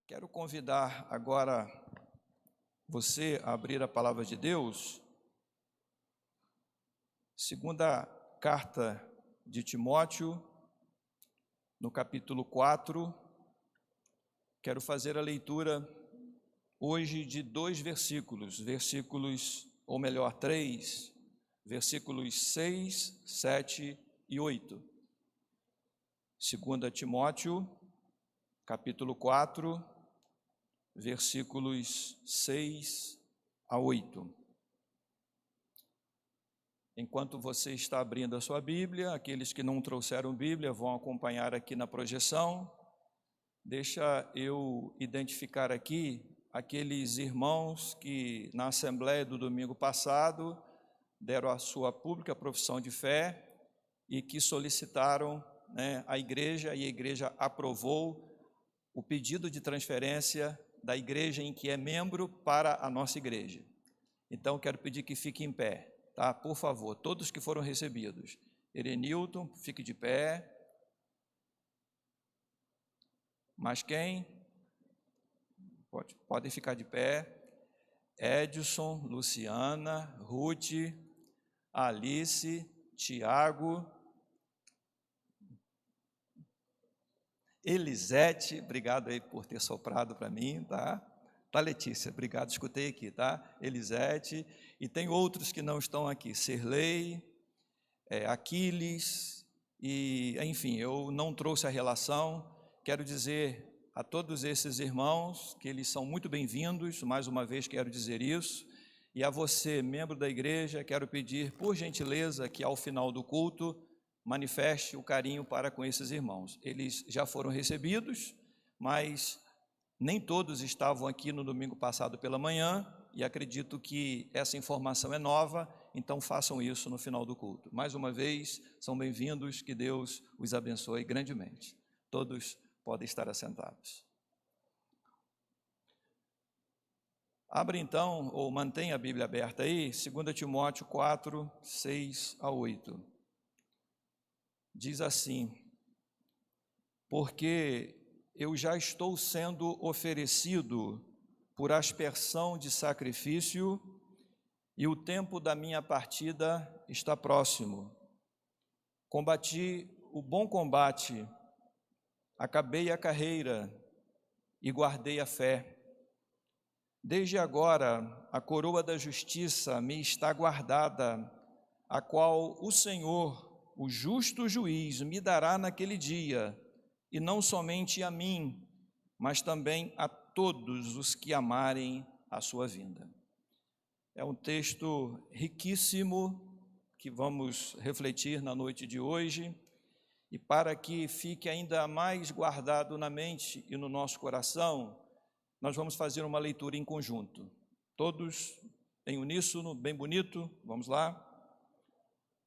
Quero convidar agora você a abrir a palavra de Deus, segunda carta de Timóteo, no capítulo 4. Quero fazer a leitura hoje de dois versículos, três, versículos 6, 7 e 8. Segunda Timóteo, capítulo 4, versículos 6 a 8. Enquanto você está abrindo a sua Bíblia, aqueles que não trouxeram Bíblia vão acompanhar aqui na projeção. Deixa eu identificar aqui aqueles irmãos que na assembleia do domingo passado deram a sua pública profissão de fé e que solicitaram a igreja, e a igreja aprovou o pedido de transferência da igreja em que é membro para a nossa igreja. Então, quero pedir que fique em pé, tá? Por favor, todos que foram recebidos. Erenilton, fique de pé. Mas quem? Podem ficar de pé. Edson, Luciana, Ruth, Alice, Tiago, Elisete, obrigado aí por ter soprado para mim, tá? Tá, Letícia, obrigado, escutei aqui, tá? Elisete, e tem outros que não estão aqui, Serlei, Aquiles, e enfim, eu não trouxe a relação. Quero dizer a todos esses irmãos que eles são muito bem-vindos, mais uma vez quero dizer isso, e a você, membro da igreja, quero pedir, por gentileza, que ao final do culto, manifeste o carinho para com esses irmãos. Eles já foram recebidos, mas nem todos estavam aqui no domingo passado pela manhã, e acredito que essa informação é nova, então façam isso no final do culto. Mais uma vez, são bem-vindos, que Deus os abençoe grandemente. Todos podem estar assentados. Abre então, ou mantenha a Bíblia aberta aí, 2 Timóteo 4, 6 a 8. Diz assim: porque eu já estou sendo oferecido por aspersão de sacrifício, e o tempo da minha partida está próximo. Combati o bom combate, acabei a carreira e guardei a fé. Desde agora, a coroa da justiça me está guardada, a qual o Senhor, o justo juiz, me dará naquele dia, e não somente a mim, mas também a todos os que amarem a sua vinda. É um texto riquíssimo que vamos refletir na noite de hoje, e para que fique ainda mais guardado na mente e no nosso coração, nós vamos fazer uma leitura em conjunto. Todos em uníssono, bem bonito, vamos lá?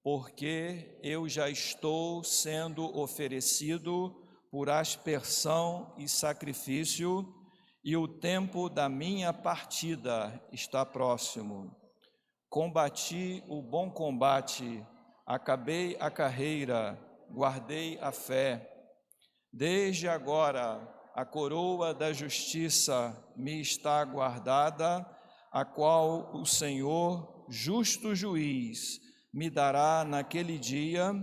Porque eu já estou sendo oferecido por aspersão e sacrifício, e o tempo da minha partida está próximo. Combati o bom combate, acabei a carreira, guardei a fé. Desde agora, a coroa da justiça me está guardada, a qual o Senhor, justo juiz, me dará naquele dia,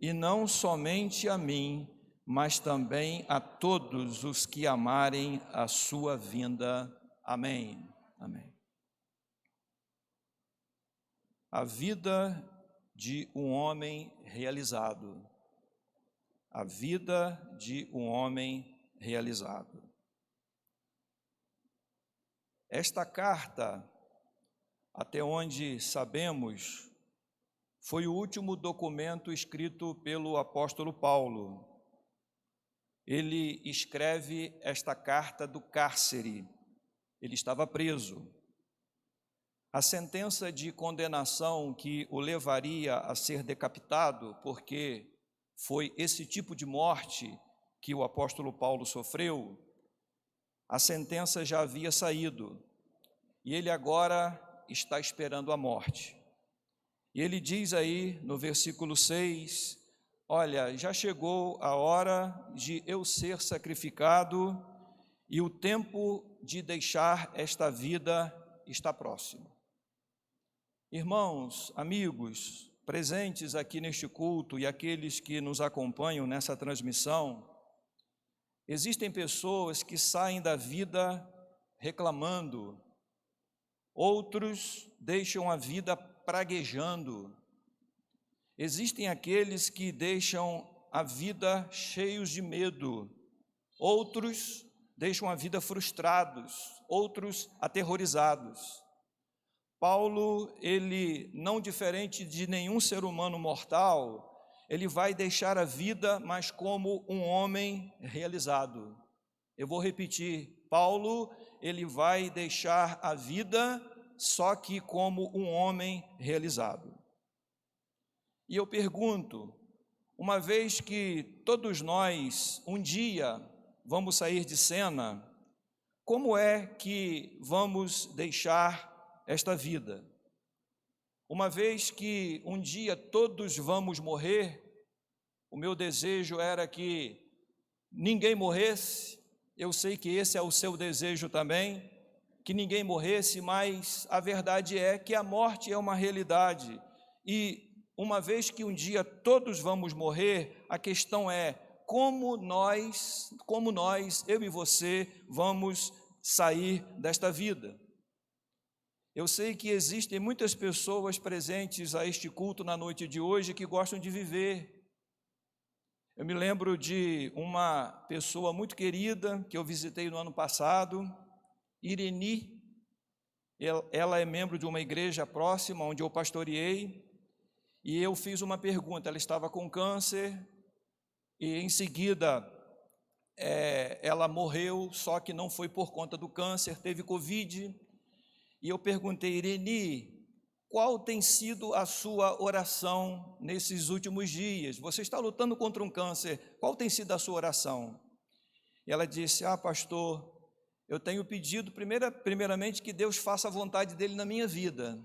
e não somente a mim, mas também a todos os que amarem a sua vinda. Amém. Amém. A vida de um homem realizado. A vida de um homem realizado. Esta carta, até onde sabemos, foi o último documento escrito pelo apóstolo Paulo. Ele escreve esta carta do cárcere. Ele estava preso. A sentença de condenação que o levaria a ser decapitado, porque foi esse tipo de morte que o apóstolo Paulo sofreu, a sentença já havia saído, e ele agora está esperando a morte. E ele diz aí no versículo 6, olha, já chegou a hora de eu ser sacrificado, e o tempo de deixar esta vida está próximo. Irmãos, amigos, presentes aqui neste culto e aqueles que nos acompanham nessa transmissão, existem pessoas que saem da vida reclamando, outros deixam a vida praguejando. Existem aqueles que deixam a vida cheios de medo, outros deixam a vida frustrados, outros aterrorizados. Paulo, ele, não diferente de nenhum ser humano mortal, ele vai deixar a vida, mas como um homem realizado. Eu vou repetir, Paulo, ele vai deixar a vida, só que como um homem realizado. E eu pergunto, uma vez que todos nós, um dia, vamos sair de cena, como é que vamos deixar esta vida? Uma vez que um dia todos vamos morrer, o meu desejo era que ninguém morresse, eu sei que esse é o seu desejo também, que ninguém morresse, mas a verdade é que a morte é uma realidade, e uma vez que um dia todos vamos morrer, a questão é como nós, eu e você, vamos sair desta vida. Eu sei que existem muitas pessoas presentes a este culto na noite de hoje que gostam de viver. Eu me lembro de uma pessoa muito querida que eu visitei no ano passado, Ireni. Ela é membro de uma igreja próxima onde eu pastoreei, e eu fiz uma pergunta. Ela estava com câncer e em seguida ela morreu, só que não foi por conta do câncer, teve Covid. E eu perguntei, Ireni, qual tem sido a sua oração nesses últimos dias? Você está lutando contra um câncer, qual tem sido a sua oração? E ela disse, pastor, eu tenho pedido primeiramente que Deus faça a vontade dele na minha vida.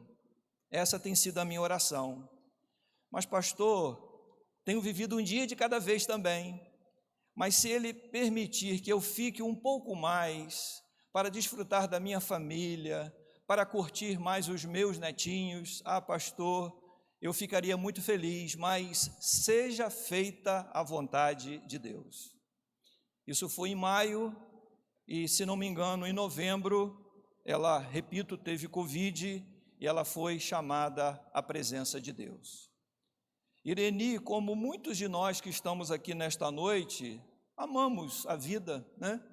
Essa tem sido a minha oração. Mas pastor, tenho vivido um dia de cada vez também. Mas se Ele permitir que eu fique um pouco mais para desfrutar da minha família, para curtir mais os meus netinhos, pastor, eu ficaria muito feliz, mas seja feita a vontade de Deus. Isso foi em maio, e se não me engano, em novembro, ela, repito, teve Covid, e ela foi chamada à presença de Deus. Ireni, como muitos de nós que estamos aqui nesta noite, amamos a vida, né?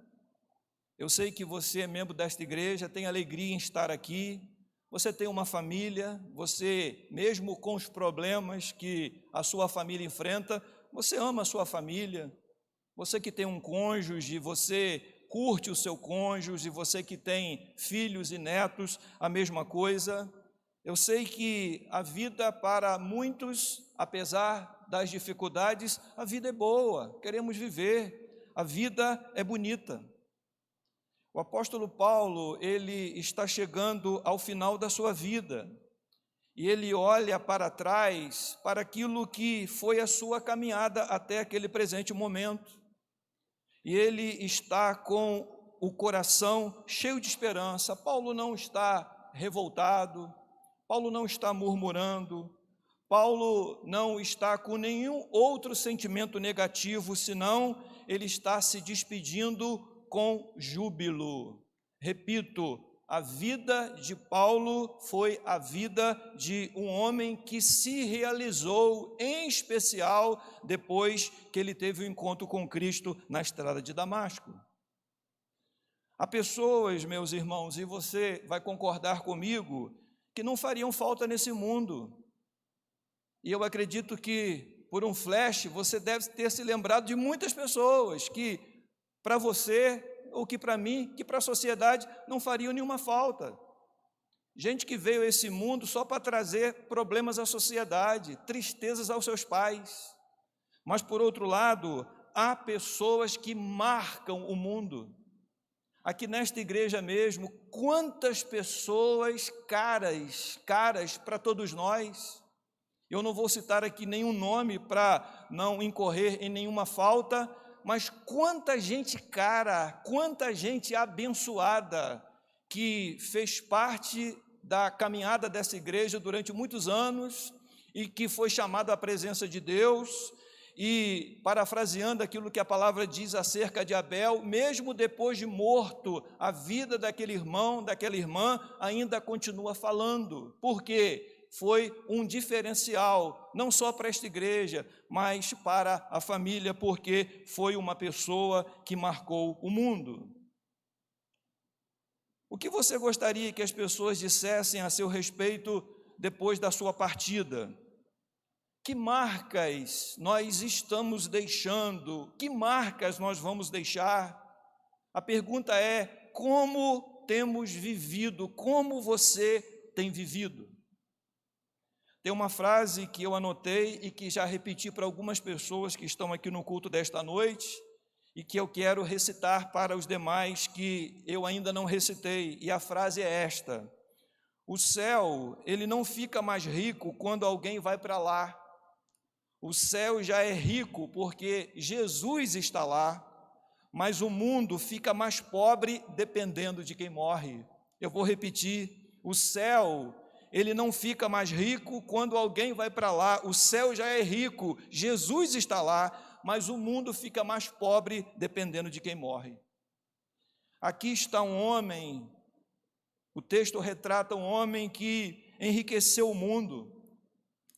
Eu sei que você é membro desta igreja, tem alegria em estar aqui, você tem uma família, você, mesmo com os problemas que a sua família enfrenta, você ama a sua família, você que tem um cônjuge, você curte o seu cônjuge, você que tem filhos e netos, a mesma coisa. Eu sei que a vida para muitos, apesar das dificuldades, a vida é boa, queremos viver, a vida é bonita. O apóstolo Paulo, ele está chegando ao final da sua vida, e ele olha para trás, para aquilo que foi a sua caminhada até aquele presente momento, e ele está com o coração cheio de esperança. Paulo não está revoltado, Paulo não está murmurando, Paulo não está com nenhum outro sentimento negativo, senão ele está se despedindo com júbilo. Repito, a vida de Paulo foi a vida de um homem que se realizou, em especial depois que ele teve o encontro com Cristo na estrada de Damasco. Há pessoas, meus irmãos, e você vai concordar comigo, que não fariam falta nesse mundo. E eu acredito que, por um flash, você deve ter se lembrado de muitas pessoas que, para você, ou que para mim, que para a sociedade, não fariam nenhuma falta. Gente que veio a esse mundo só para trazer problemas à sociedade, tristezas aos seus pais. Mas, por outro lado, há pessoas que marcam o mundo. Aqui nesta igreja mesmo, quantas pessoas caras para todos nós. Eu não vou citar aqui nenhum nome para não incorrer em nenhuma falta, mas quanta gente cara, quanta gente abençoada que fez parte da caminhada dessa igreja durante muitos anos e que foi chamado à presença de Deus. E, parafraseando aquilo que a palavra diz acerca de Abel, mesmo depois de morto, a vida daquele irmão, daquela irmã, ainda continua falando. Por quê? Foi um diferencial, não só para esta igreja, mas para a família, porque foi uma pessoa que marcou o mundo. O que você gostaria que as pessoas dissessem a seu respeito depois da sua partida? Que marcas nós estamos deixando? Que marcas nós vamos deixar? A pergunta é: como temos vivido? Como você tem vivido? Tem uma frase que eu anotei e que já repeti para algumas pessoas que estão aqui no culto desta noite e que eu quero recitar para os demais que eu ainda não recitei. E a frase é esta: o céu, ele não fica mais rico quando alguém vai para lá. O céu já é rico porque Jesus está lá, mas o mundo fica mais pobre dependendo de quem morre. Eu vou repetir: o céu, ele não fica mais rico quando alguém vai para lá. O céu já é rico, Jesus está lá, mas o mundo fica mais pobre dependendo de quem morre. Aqui está um homem, o texto retrata um homem que enriqueceu o mundo.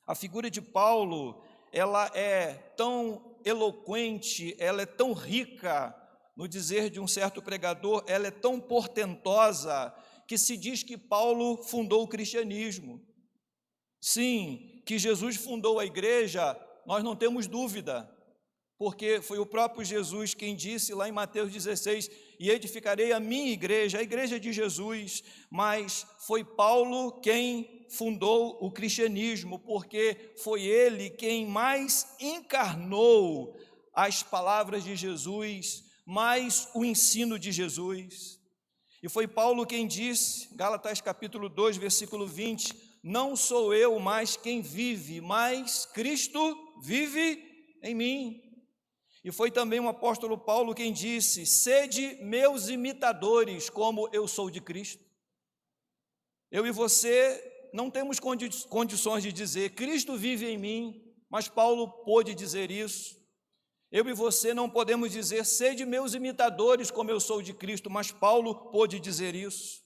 A figura de Paulo, ela é tão eloquente, ela é tão rica, no dizer de um certo pregador, ela é tão portentosa, que se diz que Paulo fundou o cristianismo. Sim, que Jesus fundou a igreja, nós não temos dúvida, porque foi o próprio Jesus quem disse lá em Mateus 16, e edificarei a minha igreja, a igreja de Jesus, mas foi Paulo quem fundou o cristianismo, porque foi ele quem mais encarnou as palavras de Jesus, mais o ensino de Jesus. E foi Paulo quem disse, Gálatas capítulo 2, versículo 20, não sou eu mais quem vive, mas Cristo vive em mim. E foi também o apóstolo Paulo quem disse, sede meus imitadores, como eu sou de Cristo. Eu e você não temos condições de dizer, Cristo vive em mim, mas Paulo pôde dizer isso. Eu e você não podemos dizer, sede meus imitadores, como eu sou de Cristo, mas Paulo pôde dizer isso,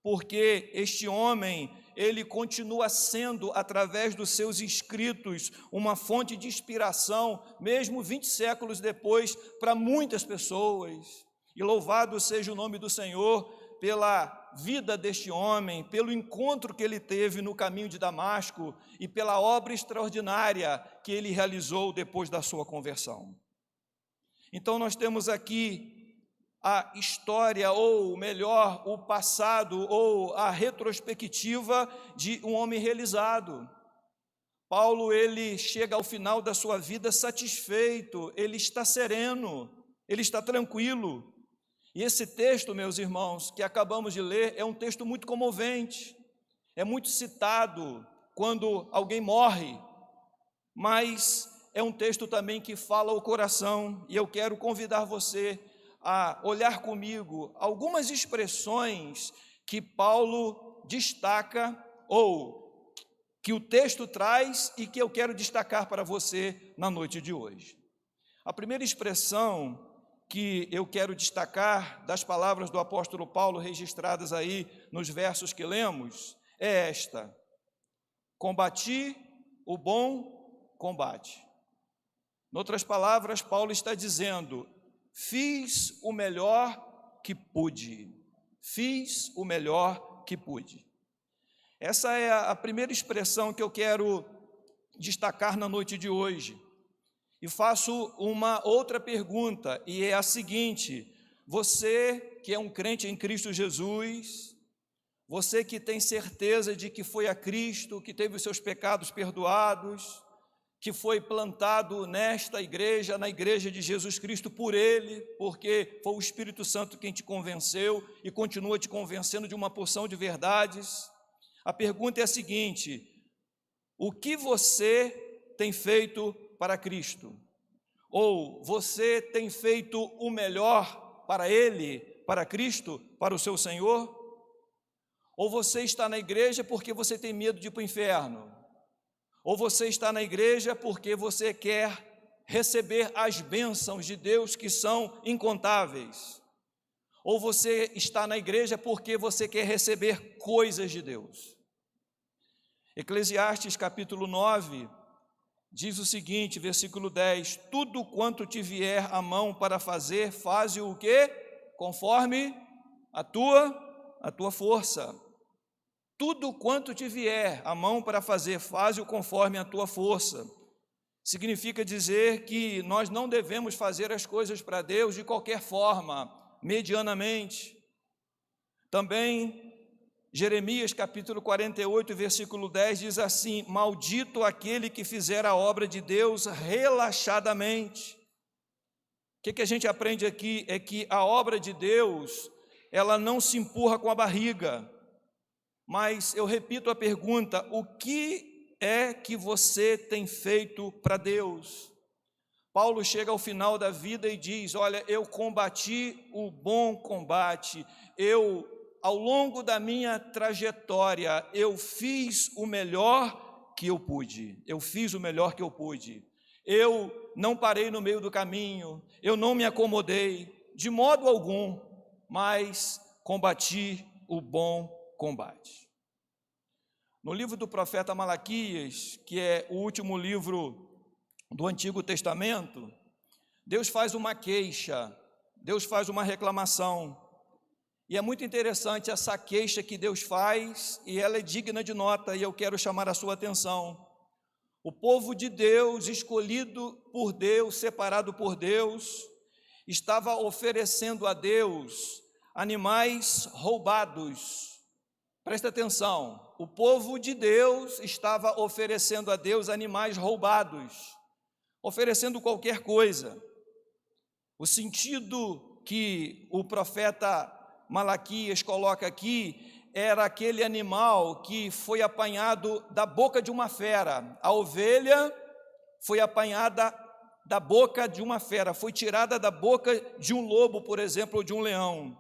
porque este homem, ele continua sendo, através dos seus escritos, uma fonte de inspiração, mesmo 20 séculos depois, para muitas pessoas. E louvado seja o nome do Senhor pela vida deste homem, pelo encontro que ele teve no caminho de Damasco e pela obra extraordinária que ele realizou depois da sua conversão. Então nós temos aqui a história, ou melhor, o passado, ou a retrospectiva de um homem realizado. Paulo, ele chega ao final da sua vida satisfeito, ele está sereno, ele está tranquilo. E esse texto, meus irmãos, que acabamos de ler, é um texto muito comovente, é muito citado quando alguém morre, mas é um texto também que fala ao coração, e eu quero convidar você a olhar comigo algumas expressões que Paulo destaca, ou que o texto traz e que eu quero destacar para você na noite de hoje. A primeira expressão que eu quero destacar das palavras do apóstolo Paulo registradas aí nos versos que lemos é esta: combati o bom combate. Em outras palavras, Paulo está dizendo, fiz o melhor que pude, fiz o melhor que pude. Essa é a primeira expressão que eu quero destacar na noite de hoje. E faço uma outra pergunta, e é a seguinte: você que é um crente em Cristo Jesus, você que tem certeza de que foi a Cristo, que teve os seus pecados perdoados, que foi plantado nesta igreja, na igreja de Jesus Cristo por Ele, porque foi o Espírito Santo quem te convenceu e continua te convencendo de uma porção de verdades. A pergunta é a seguinte: o que você tem feito para Cristo? Ou você tem feito o melhor para Ele, para Cristo, para o seu Senhor? Ou você está na igreja porque você tem medo de ir para o inferno? Ou você está na igreja porque você quer receber as bênçãos de Deus que são incontáveis? Ou você está na igreja porque você quer receber coisas de Deus? Eclesiastes capítulo 9 diz o seguinte, versículo 10: tudo quanto te vier a mão para fazer, faze o quê? Conforme a tua força. Tudo quanto te vier a mão para fazer, faze-o conforme a tua força. Significa dizer que nós não devemos fazer as coisas para Deus de qualquer forma, medianamente. Também, Jeremias capítulo 48, versículo 10 diz assim: maldito aquele que fizer a obra de Deus relaxadamente. O que a gente aprende aqui é que a obra de Deus, ela não se empurra com a barriga. Mas eu repito a pergunta: o que é que você tem feito para Deus? Paulo chega ao final da vida e diz: olha, eu combati o bom combate, ao longo da minha trajetória, eu fiz o melhor que eu pude, eu não parei no meio do caminho, eu não me acomodei, de modo algum, mas combati o bom combate. No livro do profeta Malaquias, que é o último livro do Antigo Testamento, Deus faz uma queixa, Deus faz uma reclamação, e é muito interessante essa queixa que Deus faz, e ela é digna de nota, e eu quero chamar a sua atenção. O povo de Deus, escolhido por Deus, separado por Deus, estava oferecendo a Deus animais roubados. Presta atenção, o povo de Deus estava oferecendo a Deus animais roubados, oferecendo qualquer coisa. O sentido que o profeta Malaquias coloca aqui era aquele animal que foi apanhado da boca de uma fera. A ovelha foi apanhada da boca de uma fera, foi tirada da boca de um lobo, por exemplo, ou de um leão.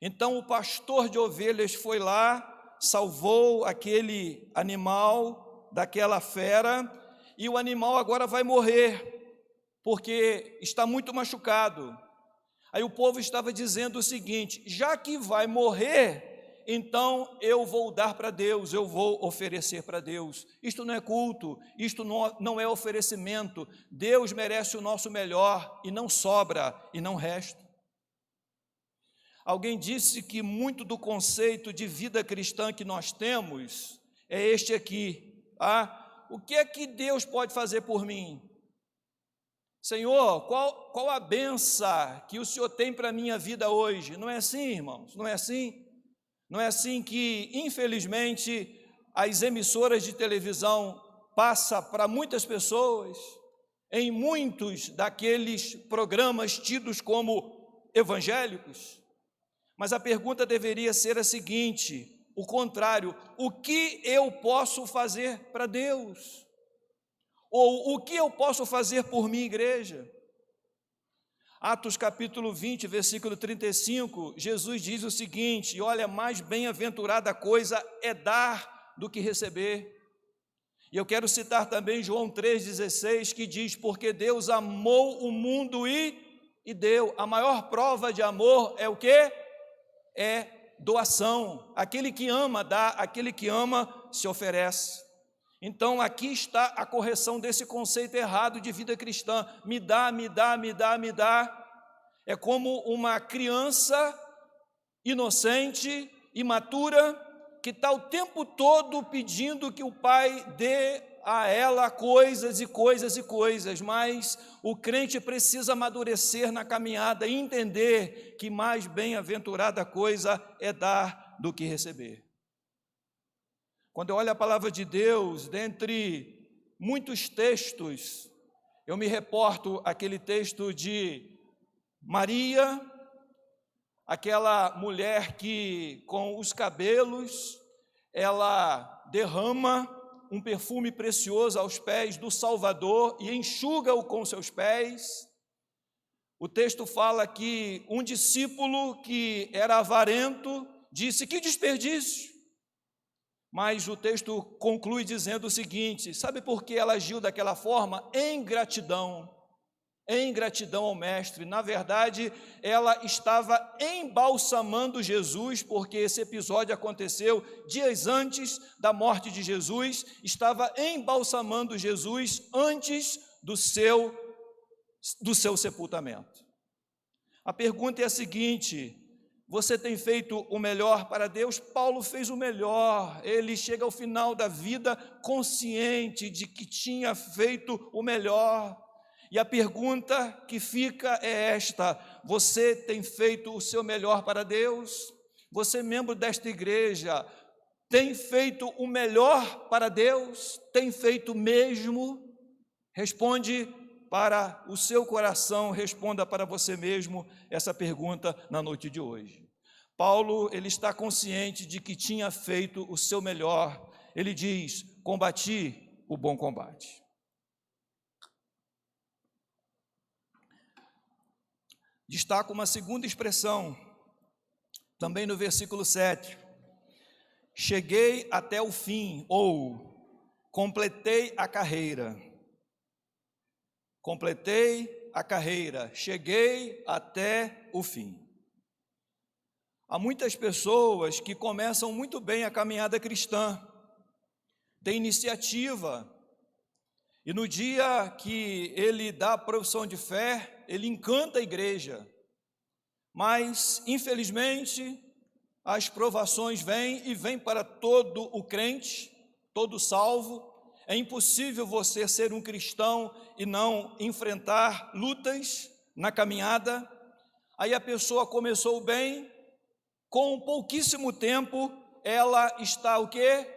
Então o pastor de ovelhas foi lá, salvou aquele animal daquela fera, e o animal agora vai morrer, porque está muito machucado. Aí o povo estava dizendo o seguinte: já que vai morrer, então eu vou dar para Deus, eu vou oferecer para Deus. Isto não é culto, isto não é oferecimento. Deus merece o nosso melhor, e não sobra, e não resta. Alguém disse que muito do conceito de vida cristã que nós temos é este aqui: o que é que Deus pode fazer por mim? Senhor, qual a benção que o Senhor tem para a minha vida hoje? Não é assim, irmãos, não é assim? Não é assim que, infelizmente, as emissoras de televisão passam para muitas pessoas, em muitos daqueles programas tidos como evangélicos? Mas a pergunta deveria ser a seguinte, o contrário: o que eu posso fazer para Deus? Ou o que eu posso fazer por minha igreja? Atos capítulo 20, versículo 35, Jesus diz o seguinte: olha, mais bem-aventurada coisa é dar do que receber. E eu quero citar também João 3,16, que diz: porque Deus amou o mundo e deu. A maior prova de amor é o quê? É doação. Aquele que ama dá, aquele que ama se oferece. Então aqui está a correção desse conceito errado de vida cristã: me dá, me dá, me dá, me dá. É como uma criança inocente, imatura, que está o tempo todo pedindo que o pai dê a ela coisas e coisas e coisas, mas o crente precisa amadurecer na caminhada e entender que mais bem-aventurada coisa é dar do que receber. Quando eu olho a palavra de Deus, dentre muitos textos, eu me reporto àquele texto de Maria, aquela mulher que com os cabelos, ela derrama um perfume precioso aos pés do Salvador e enxuga-o com seus pés. O texto fala que um discípulo que era avarento disse: que desperdício! Mas o texto conclui dizendo o seguinte: sabe por que ela agiu daquela forma? Em gratidão ao mestre. Na verdade, ela estava embalsamando Jesus, porque esse episódio aconteceu dias antes da morte de Jesus, estava embalsamando Jesus antes do seu sepultamento. A pergunta é a seguinte: você tem feito o melhor para Deus? Paulo fez o melhor, ele chega ao final da vida consciente de que tinha feito o melhor. E a pergunta que fica é esta: você tem feito o seu melhor para Deus? Você, membro desta igreja, tem feito o melhor para Deus? Tem feito mesmo? Responde para o seu coração, responda para você mesmo essa pergunta na noite de hoje. Paulo, ele está consciente de que tinha feito o seu melhor. Ele diz: combati o bom combate. Destaca uma segunda expressão, também no versículo 7. Cheguei até o fim, ou completei a carreira. Completei a carreira, cheguei até o fim. Há muitas pessoas que começam muito bem a caminhada cristã, têm iniciativa, e no dia que ele dá a profissão de fé, ele encanta a igreja, mas, infelizmente, as provações vêm para todo o crente, todo salvo. É impossível você ser um cristão e não enfrentar lutas na caminhada. Aí a pessoa começou bem, com pouquíssimo tempo, ela está o quê?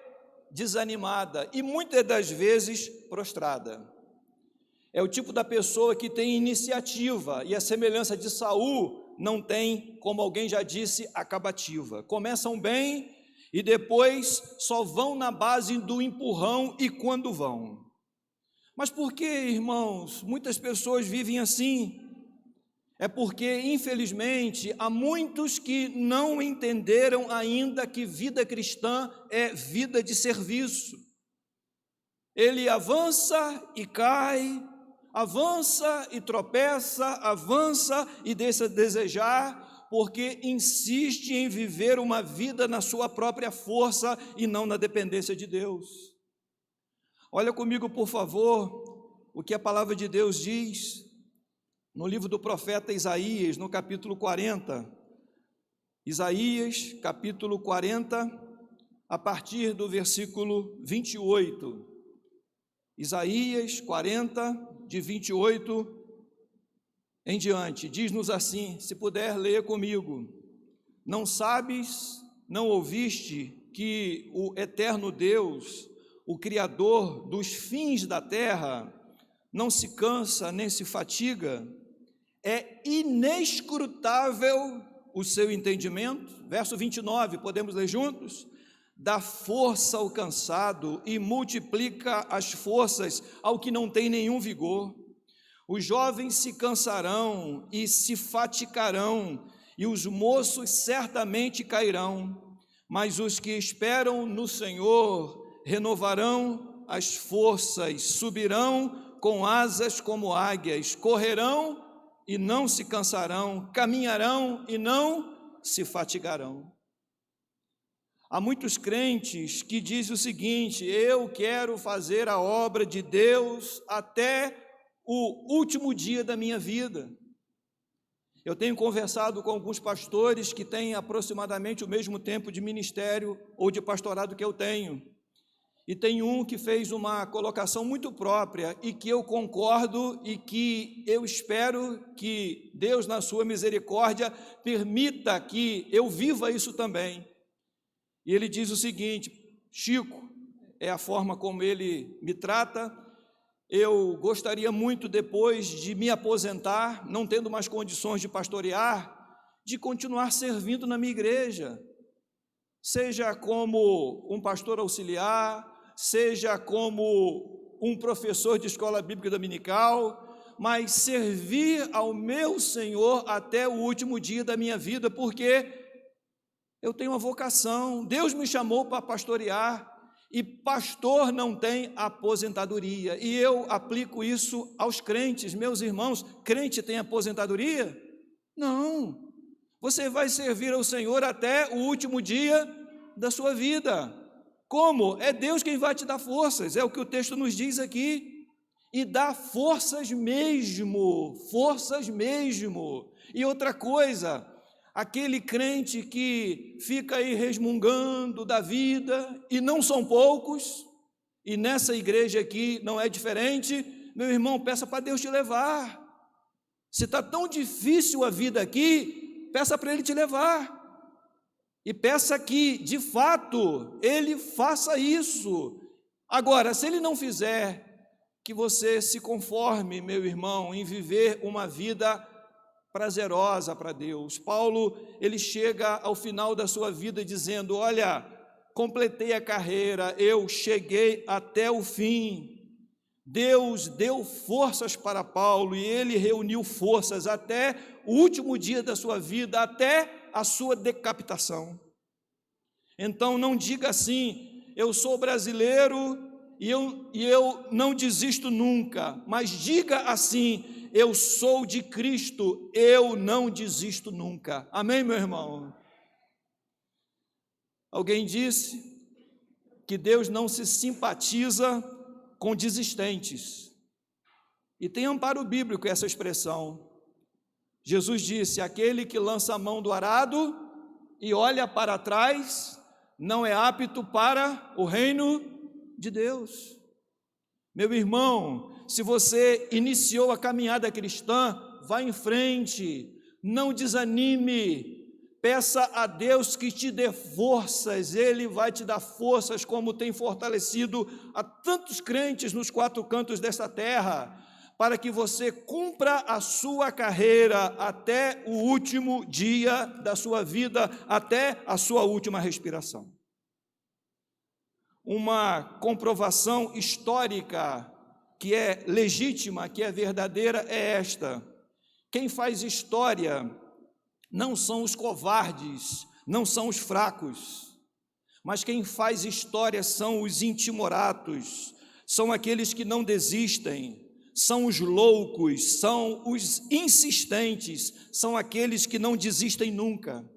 Desanimada e muitas das vezes prostrada. É o tipo da pessoa que tem iniciativa, e a semelhança de Saul não tem, como alguém já disse, acabativa. Começam bem e depois só vão na base do empurrão e quando vão. Mas por que, irmãos, muitas pessoas vivem assim? É porque, infelizmente, há muitos que não entenderam ainda que vida cristã é vida de serviço. Ele avança e cai, avança e tropeça, avança e deixa de desejar, porque insiste em viver uma vida na sua própria força e não na dependência de Deus. Olha comigo, por favor, o que a palavra de Deus diz no livro do profeta Isaías, no capítulo 40. Isaías, capítulo 40, a partir do versículo 28. Isaías 40, de 28 em diante, diz-nos assim, se puder ler comigo: não sabes, não ouviste que o eterno Deus, o Criador dos fins da terra, não se cansa nem se fatiga? É inescrutável o seu entendimento? Verso 29, podemos ler juntos? Dá força ao cansado e multiplica as forças ao que não tem nenhum vigor. Os jovens se cansarão e se fatigarão, e os moços certamente cairão, mas os que esperam no Senhor renovarão as forças, subirão com asas como águias, correrão e não se cansarão, caminharão e não se fatigarão. Há muitos crentes que dizem o seguinte: eu quero fazer a obra de Deus até o último dia da minha vida. Eu tenho conversado com alguns pastores que têm aproximadamente o mesmo tempo de ministério ou de pastorado que eu tenho. E tem um que fez uma colocação muito própria e que eu concordo e que eu espero que Deus, na sua misericórdia, permita que eu viva isso também. E ele diz o seguinte: Chico, é a forma como ele me trata, eu gostaria muito, depois de me aposentar, não tendo mais condições de pastorear, de continuar servindo na minha igreja, seja como um pastor auxiliar, seja como um professor de escola bíblica dominical, mas servir ao meu Senhor até o último dia da minha vida, porque eu tenho uma vocação, Deus me chamou para pastorear, e pastor não tem aposentadoria, e eu aplico isso aos crentes, meus irmãos. Crente tem aposentadoria? Não, você vai servir ao Senhor até o último dia da sua vida. Como? É Deus quem vai te dar forças, é o que o texto nos diz aqui, e dá forças mesmo, forças mesmo. E outra coisa, aquele crente que fica aí resmungando da vida, e não são poucos, e nessa igreja aqui não é diferente, meu irmão, peça para Deus te levar. Se está tão difícil a vida aqui, peça para Ele te levar, e peça que, de fato, Ele faça isso. Agora, se Ele não fizer, que você se conforme, meu irmão, em viver uma vida prazerosa para Deus. Paulo, ele chega ao final da sua vida dizendo: olha, completei a carreira, eu cheguei até o fim. Deus deu forças para Paulo e ele reuniu forças até o último dia da sua vida, até a sua decapitação. Então não diga assim: eu sou brasileiro e eu não desisto nunca, mas diga assim: eu sou de Cristo, eu não desisto nunca. Amém, meu irmão? Alguém disse que Deus não se simpatiza com desistentes, e tem amparo bíblico essa expressão. Jesus disse: aquele que lança a mão do arado e olha para trás não é apto para o reino de Deus. Meu irmão, se você iniciou a caminhada cristã, vá em frente, não desanime, peça a Deus que te dê forças, Ele vai te dar forças, como tem fortalecido a tantos crentes nos quatro cantos desta terra, para que você cumpra a sua carreira até o último dia da sua vida, até a sua última respiração. Uma comprovação histórica que é legítima, que é verdadeira, é esta: quem faz história não são os covardes, não são os fracos, mas quem faz história são os intimoratos, são aqueles que não desistem, são os loucos, são os insistentes, são aqueles que não desistem nunca.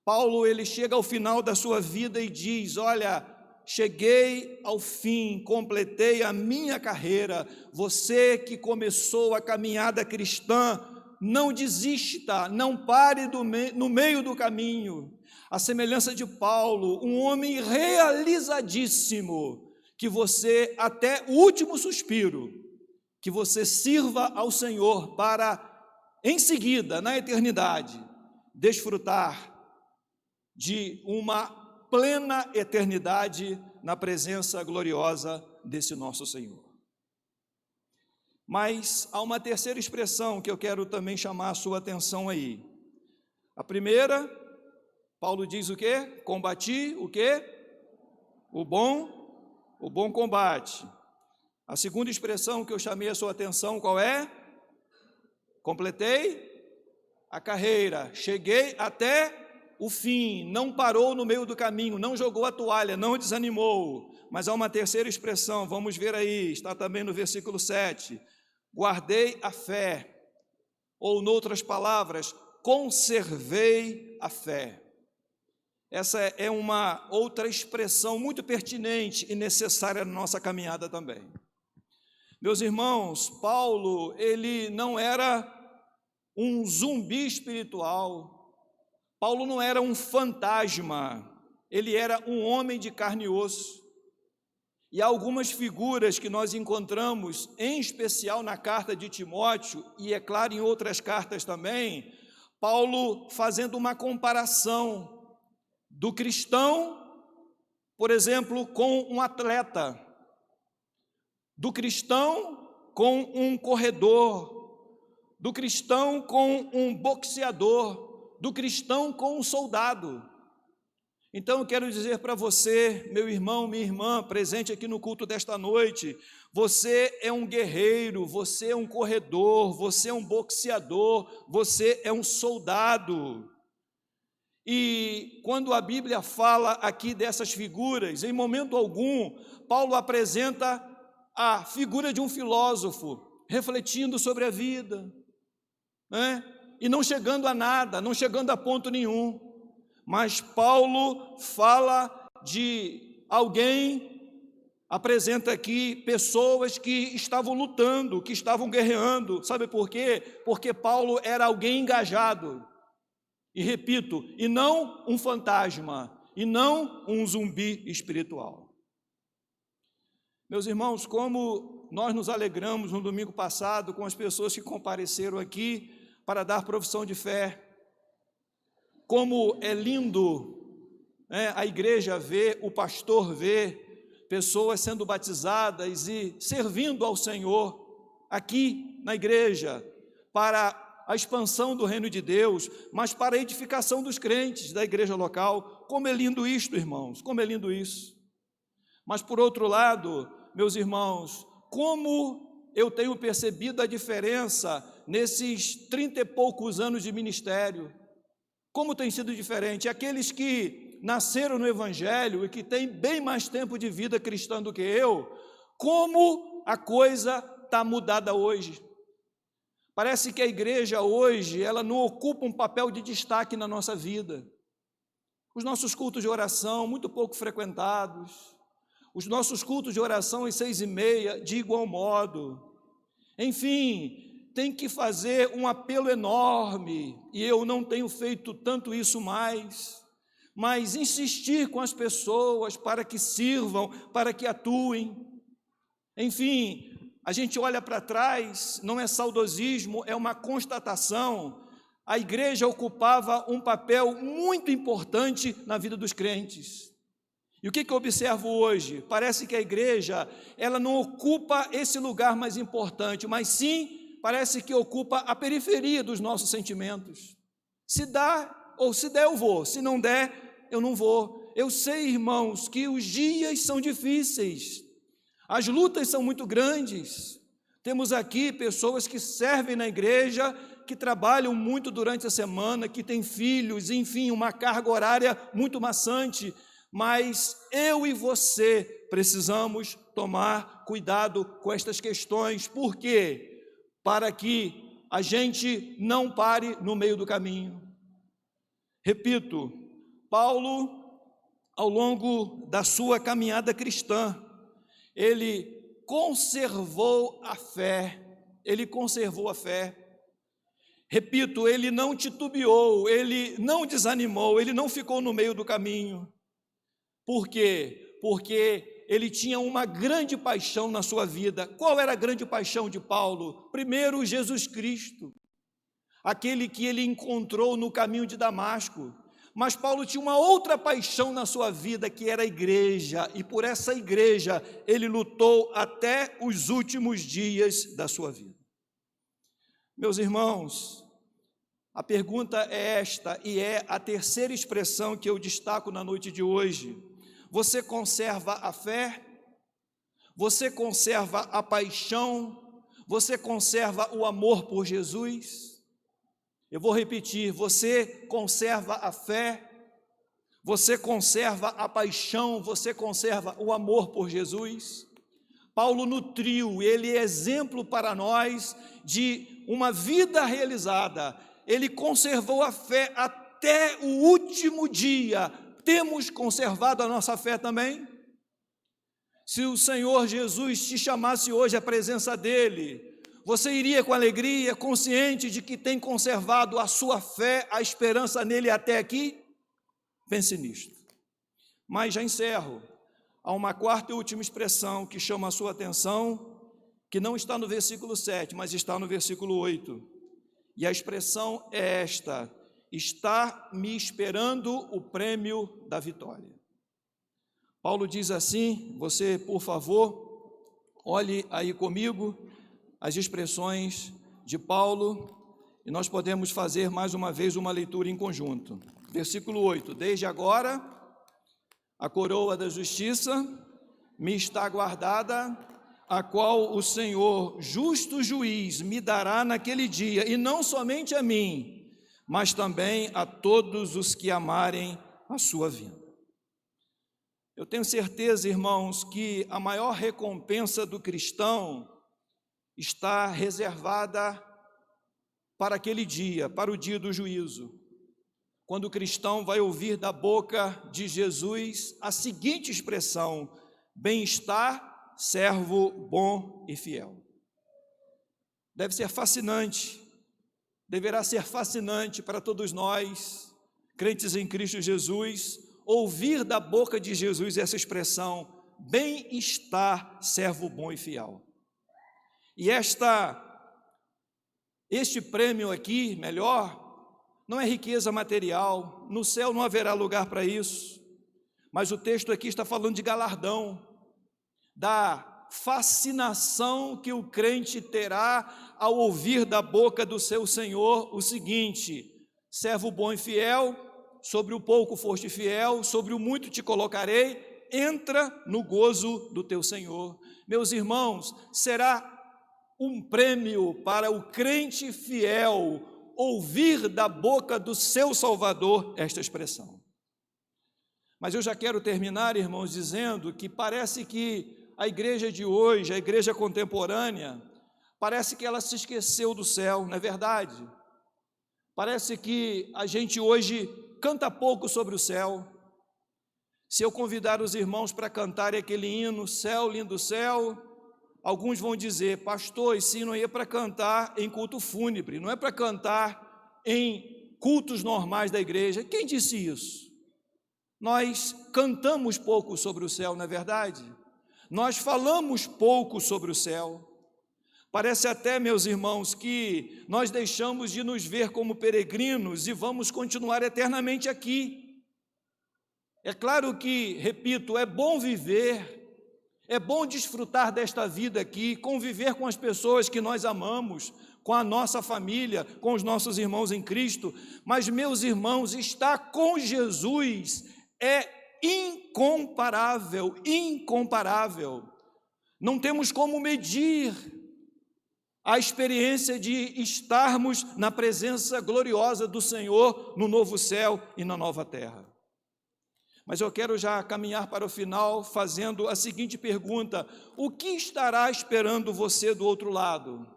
Paulo, ele chega ao final da sua vida e diz: olha, cheguei ao fim, completei a minha carreira. Você que começou a caminhada cristã, não desista, não pare no meio do caminho. A semelhança de Paulo, um homem realizadíssimo, que você, até o último suspiro, que você sirva ao Senhor para, em seguida, na eternidade, desfrutar de uma plena eternidade na presença gloriosa desse nosso Senhor. Mas há uma terceira expressão que eu quero também chamar a sua atenção aí. A primeira, Paulo diz o quê? Combati o quê? O bom combate. A segunda expressão que eu chamei a sua atenção, qual é? Completei a carreira, cheguei até o fim, não parou no meio do caminho, não jogou a toalha, não desanimou. Mas há uma terceira expressão, vamos ver aí, está também no versículo 7. Guardei a fé, ou, noutras palavras, conservei a fé. Essa é uma outra expressão muito pertinente e necessária na nossa caminhada também. Meus irmãos, Paulo, ele não era um zumbi espiritual, Paulo não era um fantasma, ele era um homem de carne e osso. E há algumas figuras que nós encontramos, em especial na carta de Timóteo, e é claro em outras cartas também, Paulo fazendo uma comparação do cristão, por exemplo, com um atleta, do cristão com um corredor, do cristão com um boxeador, do cristão com um soldado. Então eu quero dizer para você, meu irmão, minha irmã, presente aqui no culto desta noite, você é um guerreiro, você é um corredor, você é um boxeador, você é um soldado. E quando a Bíblia fala aqui dessas figuras, em momento algum, Paulo apresenta a figura de um filósofo, refletindo sobre a vida, né? E não chegando a nada, não chegando a ponto nenhum. Mas Paulo fala de alguém, apresenta aqui pessoas que estavam lutando, que estavam guerreando. Sabe por quê? Porque Paulo era alguém engajado. E repito, e não um fantasma, e não um zumbi espiritual. Meus irmãos, como nós nos alegramos no domingo passado com as pessoas que compareceram aqui para dar profissão de fé. Como é lindo, né, a igreja ver, o pastor ver pessoas sendo batizadas e servindo ao Senhor aqui na igreja, para a expansão do reino de Deus, mas para a edificação dos crentes da igreja local. Como é lindo isto, irmãos, como é lindo isso. Mas por outro lado, meus irmãos, como eu tenho percebido a diferença nesses 30 e poucos anos de ministério. Como tem sido diferente? Aqueles que nasceram no Evangelho e que têm bem mais tempo de vida cristã do que eu, como a coisa está mudada hoje. Parece que a igreja hoje, ela não ocupa um papel de destaque na nossa vida. Os nossos cultos de oração, muito pouco frequentados. Os nossos cultos de oração às 6h30, de igual modo. Enfim, tem que fazer um apelo enorme, e eu não tenho feito tanto isso mais, mas insistir com as pessoas para que sirvam, para que atuem. Enfim, a gente olha para trás, não é saudosismo, é uma constatação. A igreja ocupava um papel muito importante na vida dos crentes. E o que eu observo hoje? Parece que a igreja, ela não ocupa esse lugar mais importante, mas sim, parece que ocupa a periferia dos nossos sentimentos. Se dá, ou se der eu vou, se não der, eu não vou. Eu sei, irmãos, que os dias são difíceis, as lutas são muito grandes. Temos aqui pessoas que servem na igreja, que trabalham muito durante a semana, que têm filhos, enfim, uma carga horária muito maçante, mas eu e você precisamos tomar cuidado com estas questões. Por quê? Para que a gente não pare no meio do caminho. Repito, Paulo, ao longo da sua caminhada cristã, ele conservou a fé, Repito, ele não titubeou, ele não desanimou, ele não ficou no meio do caminho. Por quê? Porque ele tinha uma grande paixão na sua vida. Qual era a grande paixão de Paulo? Primeiro, Jesus Cristo, aquele que ele encontrou no caminho de Damasco. Mas Paulo tinha uma outra paixão na sua vida, que era a igreja, e por essa igreja ele lutou até os últimos dias da sua vida. Meus irmãos, a pergunta é esta, e é a terceira expressão que eu destaco na noite de hoje. Você conserva a fé? Você conserva a paixão? Você conserva o amor por Jesus? Eu vou repetir, você conserva a fé? Você conserva a paixão? Você conserva o amor por Jesus? Paulo nutriu, ele é exemplo para nós de uma vida realizada. Ele conservou a fé até o último dia. Temos conservado a nossa fé também? Se o Senhor Jesus te chamasse hoje à presença dEle, você iria com alegria, consciente de que tem conservado a sua fé, a esperança nele até aqui? Pense nisto. Mas já encerro. Há uma quarta e última expressão que chama a sua atenção, que não está no versículo 7, mas está no versículo 8. E a expressão é esta: está me esperando o prêmio da vitória. Paulo diz assim, você, por favor, olhe aí comigo as expressões de Paulo, e nós podemos fazer mais uma vez uma leitura em conjunto. Versículo 8, desde agora A coroa da justiça me está guardada, a qual o Senhor, justo juiz, me dará naquele dia, e não somente a mim, mas também a todos os que amarem a sua vinda. Eu tenho certeza, irmãos, que a maior recompensa do cristão está reservada para aquele dia, para o dia do juízo, quando o cristão vai ouvir da boca de Jesus a seguinte expressão: bem-estar, servo bom e fiel. Deve ser fascinante, deverá ser fascinante para todos nós, crentes em Cristo Jesus, ouvir da boca de Jesus essa expressão: bem-estar, servo bom e fiel. E este prêmio aqui, melhor, não é riqueza material, no céu não haverá lugar para isso, mas o texto aqui está falando de galardão, da fascinação que o crente terá ao ouvir da boca do seu Senhor o seguinte: servo bom e fiel, sobre o pouco foste fiel, sobre o muito te colocarei, entra no gozo do teu Senhor. Meus irmãos, será um prêmio para o crente fiel ouvir da boca do seu Salvador esta expressão. Mas eu já quero terminar, irmãos, dizendo que parece que a igreja de hoje, a igreja contemporânea, parece que ela se esqueceu do céu, não é verdade? Parece que a gente hoje canta pouco sobre o céu. Se eu convidar os irmãos para cantarem aquele hino, Céu, Lindo Céu, alguns vão dizer: pastor, esse hino aí é para cantar em culto fúnebre, não é para cantar em cultos normais da igreja. Quem disse isso? Nós cantamos pouco sobre o céu, não é verdade? Nós falamos pouco sobre o céu. Parece até, meus irmãos, que nós deixamos de nos ver como peregrinos e vamos continuar eternamente aqui. É claro que, repito, é bom viver, é bom desfrutar desta vida aqui, conviver com as pessoas que nós amamos, com a nossa família, com os nossos irmãos em Cristo, mas, meus irmãos, estar com Jesus é incomparável, incomparável. Não temos como medir a experiência de estarmos na presença gloriosa do Senhor no novo céu e na nova terra. Mas eu quero já caminhar para o final fazendo a seguinte pergunta: o que estará esperando você do outro lado?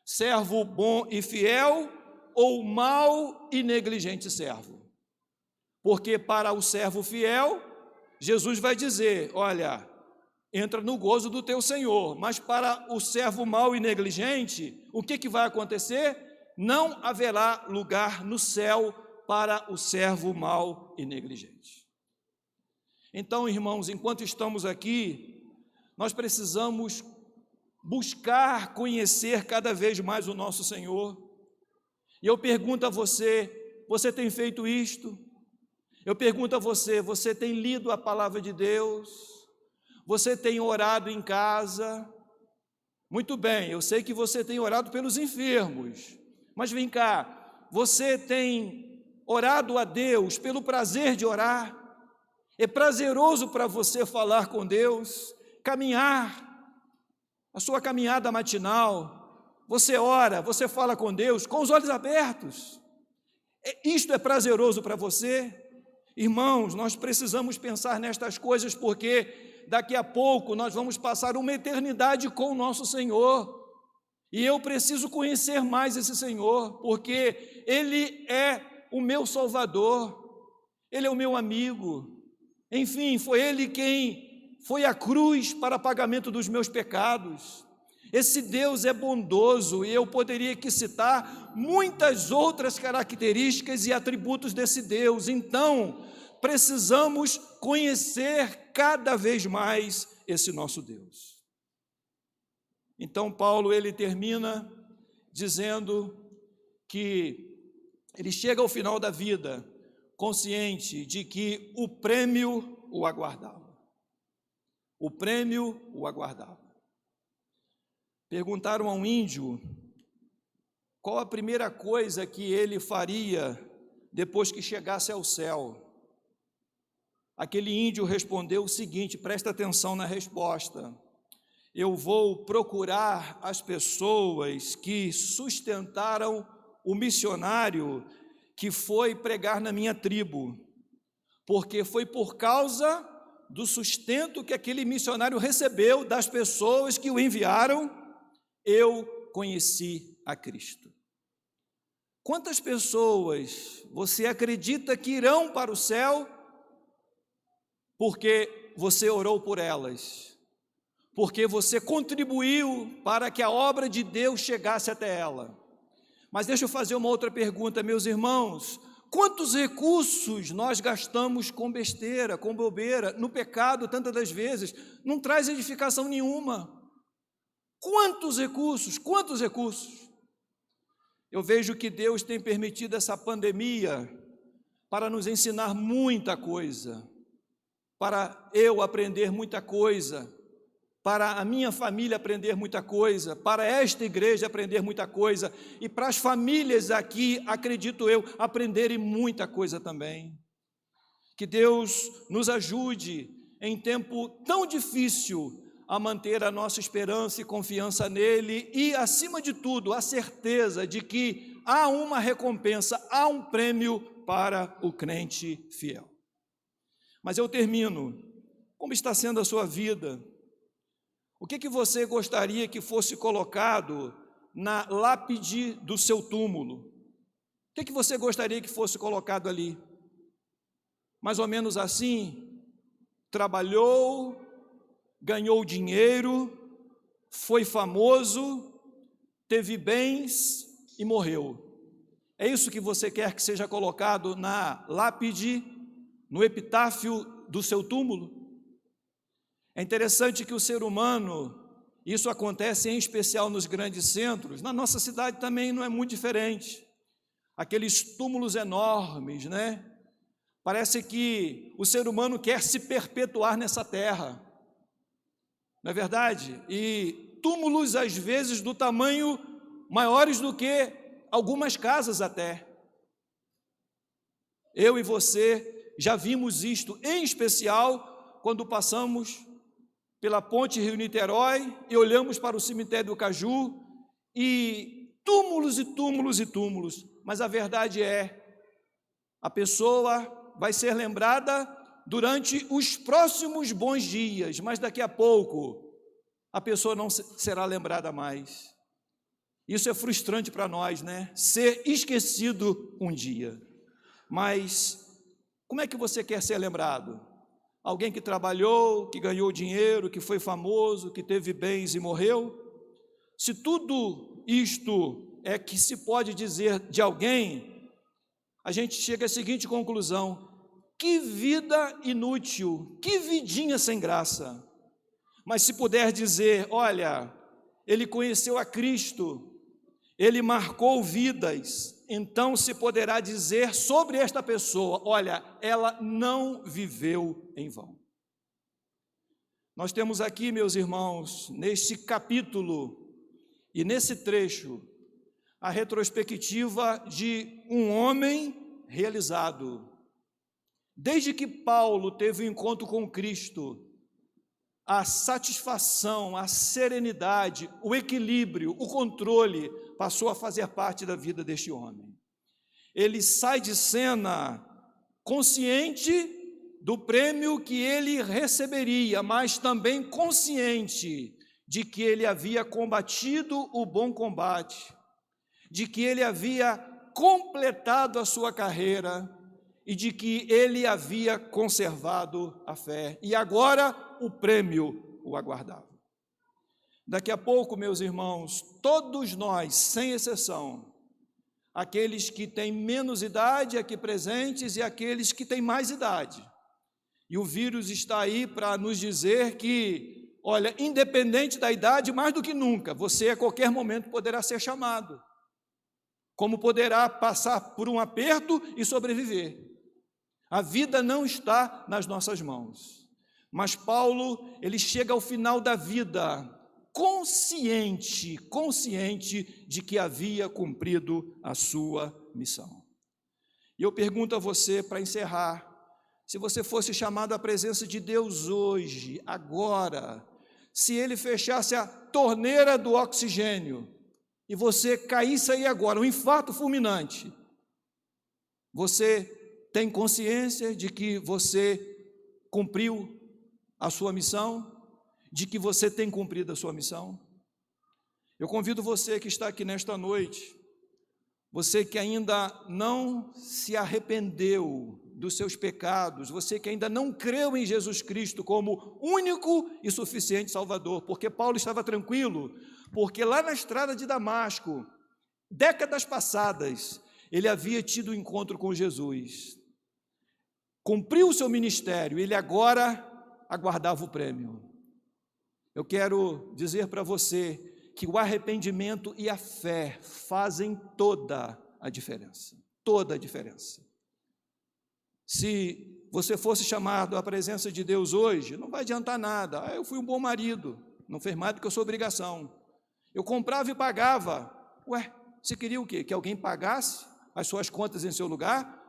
Servo bom e fiel ou mau e negligente servo? Porque para o servo fiel, Jesus vai dizer: olha, entra no gozo do teu Senhor. Mas para o servo mau e negligente, o que vai acontecer? Não haverá lugar no céu para o servo mau e negligente. Então, irmãos, enquanto estamos aqui, nós precisamos buscar conhecer cada vez mais o nosso Senhor. E eu pergunto a você: você tem feito isto? Eu pergunto a você: você tem lido a palavra de Deus? Você tem orado em casa? Muito bem, eu sei que você tem orado pelos enfermos, mas vem cá, você tem orado a Deus pelo prazer de orar? É prazeroso para você falar com Deus, caminhar, a sua caminhada matinal, você ora, você fala com Deus com os olhos abertos. Isto é prazeroso para você? Irmãos, nós precisamos pensar nestas coisas, porque daqui a pouco nós vamos passar uma eternidade com o nosso Senhor, e eu preciso conhecer mais esse Senhor, porque Ele é o meu Salvador, Ele é o meu amigo. Enfim, foi Ele quem foi à cruz para pagamento dos meus pecados. Esse Deus é bondoso, e eu poderia aqui citar muitas outras características e atributos desse Deus. Então, precisamos conhecer cada vez mais esse nosso Deus. Então, Paulo, ele termina dizendo que ele chega ao final da vida consciente de que o prêmio o aguardava. O prêmio o aguardava. Perguntaram a um índio qual a primeira coisa que ele faria depois que chegasse ao céu. aquele índio respondeu o seguinte, presta atenção na resposta: eu vou procurar as pessoas que sustentaram o missionário que foi pregar na minha tribo, porque foi por causa do sustento que aquele missionário recebeu das pessoas que o enviaram, eu conheci a Cristo. Quantas pessoas você acredita que irão para o céu porque você orou por elas, porque você contribuiu para que a obra de Deus chegasse até ela? Mas deixa eu fazer uma outra pergunta, meus irmãos: quantos recursos nós gastamos com besteira, com bobeira, no pecado, tantas das vezes, não traz edificação nenhuma? Quantos recursos, quantos recursos? Eu vejo que Deus tem permitido essa pandemia para nos ensinar muita coisa, para eu aprender muita coisa, para a minha família aprender muita coisa, para esta igreja aprender muita coisa, e para as famílias aqui, acredito eu, aprenderem muita coisa também. Que Deus nos ajude em tempo tão difícil a manter a nossa esperança e confiança nele e, acima de tudo, a certeza de que há uma recompensa, há um prêmio para o crente fiel. Mas eu termino. Como está sendo a sua vida? O que você gostaria que fosse colocado na lápide do seu túmulo? O que você gostaria que fosse colocado ali? Mais ou menos assim: trabalhou, ganhou dinheiro, foi famoso, teve bens e morreu. É isso que você quer que seja colocado na lápide, no epitáfio do seu túmulo? É interessante que o ser humano, isso acontece em especial nos grandes centros, na nossa cidade também não é muito diferente. Aqueles túmulos enormes, né? Parece que o ser humano quer se perpetuar nessa terra, não é verdade? E túmulos, às vezes, do tamanho maiores do que algumas casas até. Eu e você já vimos isto, em especial quando passamos pela ponte Rio-Niterói e olhamos para o cemitério do Caju, e túmulos e túmulos e túmulos. Mas a verdade é, a pessoa vai ser lembrada durante os próximos bons dias, mas daqui a pouco a pessoa não será lembrada mais. Isso é frustrante para nós, né? Ser esquecido um dia. Mas como é que você quer ser lembrado? Alguém que trabalhou, que ganhou dinheiro, que foi famoso, que teve bens e morreu? Se tudo isto é que se pode dizer de alguém, a gente chega à seguinte conclusão: que vida inútil, que vidinha sem graça. Mas se puder dizer, olha, ele conheceu a Cristo, ele marcou vidas, então se poderá dizer sobre esta pessoa, olha, ela não viveu em vão. Nós temos aqui, meus irmãos, neste capítulo e nesse trecho, a retrospectiva de um homem realizado. Desde que Paulo teve o encontro com Cristo, a satisfação, a serenidade, o equilíbrio, o controle passou a fazer parte da vida deste homem. Ele sai de cena consciente do prêmio que ele receberia, mas também consciente de que ele havia combatido o bom combate, de que ele havia completado a sua carreira e de que ele havia conservado a fé. E agora o prêmio o aguardava. Daqui a pouco, meus irmãos, todos nós, sem exceção, aqueles que têm menos idade aqui presentes e aqueles que têm mais idade. E o vírus está aí para nos dizer que, olha, independente da idade, mais do que nunca, você a qualquer momento poderá ser chamado. Como poderá passar por um aperto e sobreviver. A vida não está nas nossas mãos. Mas Paulo, ele chega ao final da vida consciente de que havia cumprido a sua missão. E eu pergunto a você, para encerrar, se você fosse chamado à presença de Deus hoje, agora, se Ele fechasse a torneira do oxigênio e você caísse aí agora, um infarto fulminante, você tem consciência de que você cumpriu a sua missão, de que você tem cumprido a sua missão? Eu convido você que está aqui nesta noite, você que ainda não se arrependeu dos seus pecados, você que ainda não creu em Jesus Cristo como único e suficiente Salvador, porque Paulo estava tranquilo, porque lá na estrada de Damasco, décadas passadas, ele havia tido um encontro com Jesus, cumpriu o seu ministério, ele agora aguardava o prêmio. Eu quero dizer para você que o arrependimento e a fé fazem toda a diferença, toda a diferença. Se você fosse chamado à presença de Deus hoje, não vai adiantar nada. Eu fui um bom marido, não fez mais do que a sua obrigação. Eu comprava e pagava. Você queria o quê? Que alguém pagasse as suas contas em seu lugar?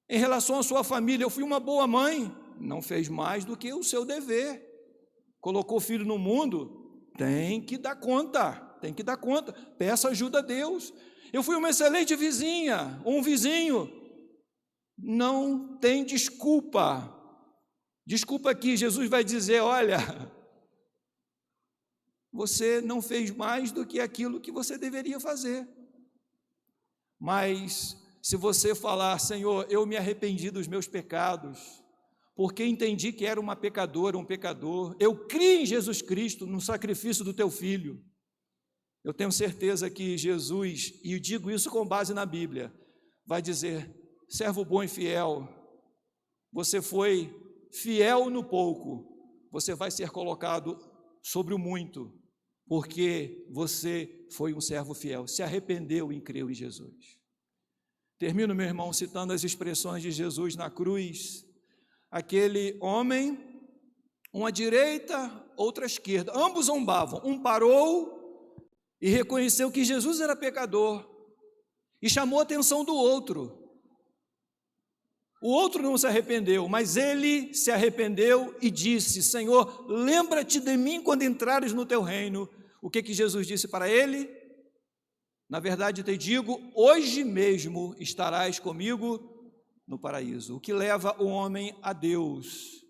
Em relação à sua família, eu fui uma boa mãe, não fez mais do que o seu dever. Colocou o filho no mundo, tem que dar conta, peça ajuda a Deus. Eu fui uma excelente vizinha, um vizinho, não tem desculpa que Jesus vai dizer, olha, você não fez mais do que aquilo que você deveria fazer. Mas se você falar, Senhor, eu me arrependi dos meus pecados, porque entendi que era uma pecadora, um pecador, eu criei em Jesus Cristo, no sacrifício do teu Filho, eu tenho certeza que Jesus, e eu digo isso com base na Bíblia, vai dizer, servo bom e fiel, você foi fiel no pouco, você vai ser colocado sobre o muito, porque você foi um servo fiel, se arrependeu e creu em Jesus. Termino, meu irmão, citando as expressões de Jesus na cruz. Aquele homem, uma à direita, outra à esquerda, ambos zombavam, um parou e reconheceu que Jesus era pecador e chamou a atenção do outro. O outro não se arrependeu, mas ele se arrependeu e disse, Senhor, lembra-te de mim quando entrares no teu reino. O que Jesus disse para ele? Na verdade te digo, hoje mesmo estarás comigo no paraíso. O que leva o homem a Deus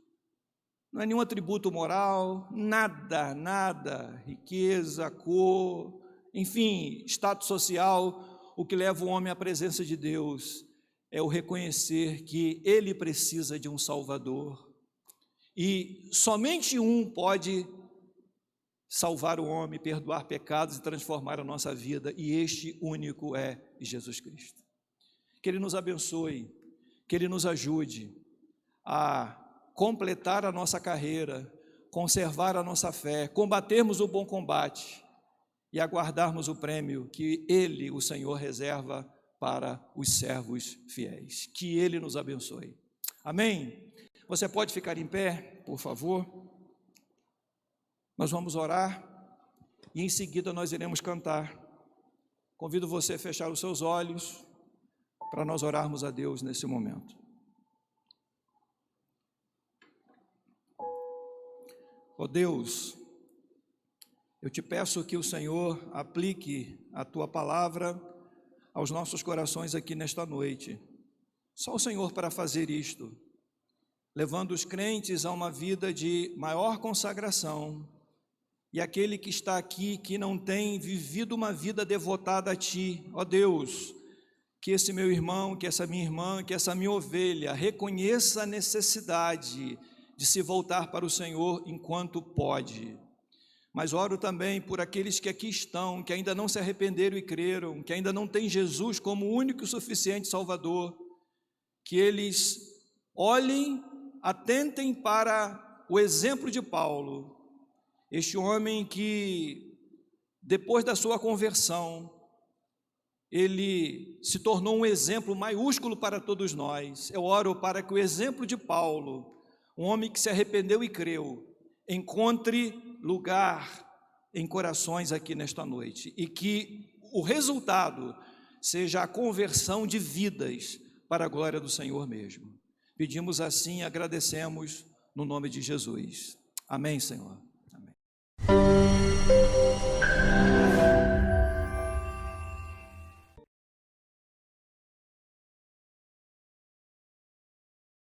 não é nenhum atributo moral, nada, riqueza, cor, enfim, status social. O que leva o homem à presença de Deus é o reconhecer que ele precisa de um Salvador, e somente um pode salvar o homem, perdoar pecados e transformar a nossa vida, e este único é Jesus Cristo. Que Ele nos abençoe, que Ele nos ajude a completar a nossa carreira, conservar a nossa fé, combatermos o bom combate e aguardarmos o prêmio que Ele, o Senhor, reserva para os servos fiéis. Que Ele nos abençoe. Amém? Você pode ficar em pé, por favor? Nós vamos orar e em seguida nós iremos cantar. Convido você a fechar os seus olhos para nós orarmos a Deus nesse momento. Ó Deus, eu te peço que o Senhor aplique a Tua palavra aos nossos corações aqui nesta noite. Só o Senhor para fazer isto, levando os crentes a uma vida de maior consagração, e aquele que está aqui, que não tem vivido uma vida devotada a Ti, ó Deus, que esse meu irmão, que essa minha irmã, que essa minha ovelha reconheça a necessidade de se voltar para o Senhor enquanto pode. Mas oro também por aqueles que aqui estão, que ainda não se arrependeram e creram, que ainda não têm Jesus como único e suficiente Salvador, que eles olhem, atentem para o exemplo de Paulo, este homem que, depois da sua conversão, ele se tornou um exemplo maiúsculo para todos nós. Eu oro para que o exemplo de Paulo, um homem que se arrependeu e creu, encontre lugar em corações aqui nesta noite, e que o resultado seja a conversão de vidas para a glória do Senhor mesmo. Pedimos assim e agradecemos no nome de Jesus. Amém, Senhor. Amém.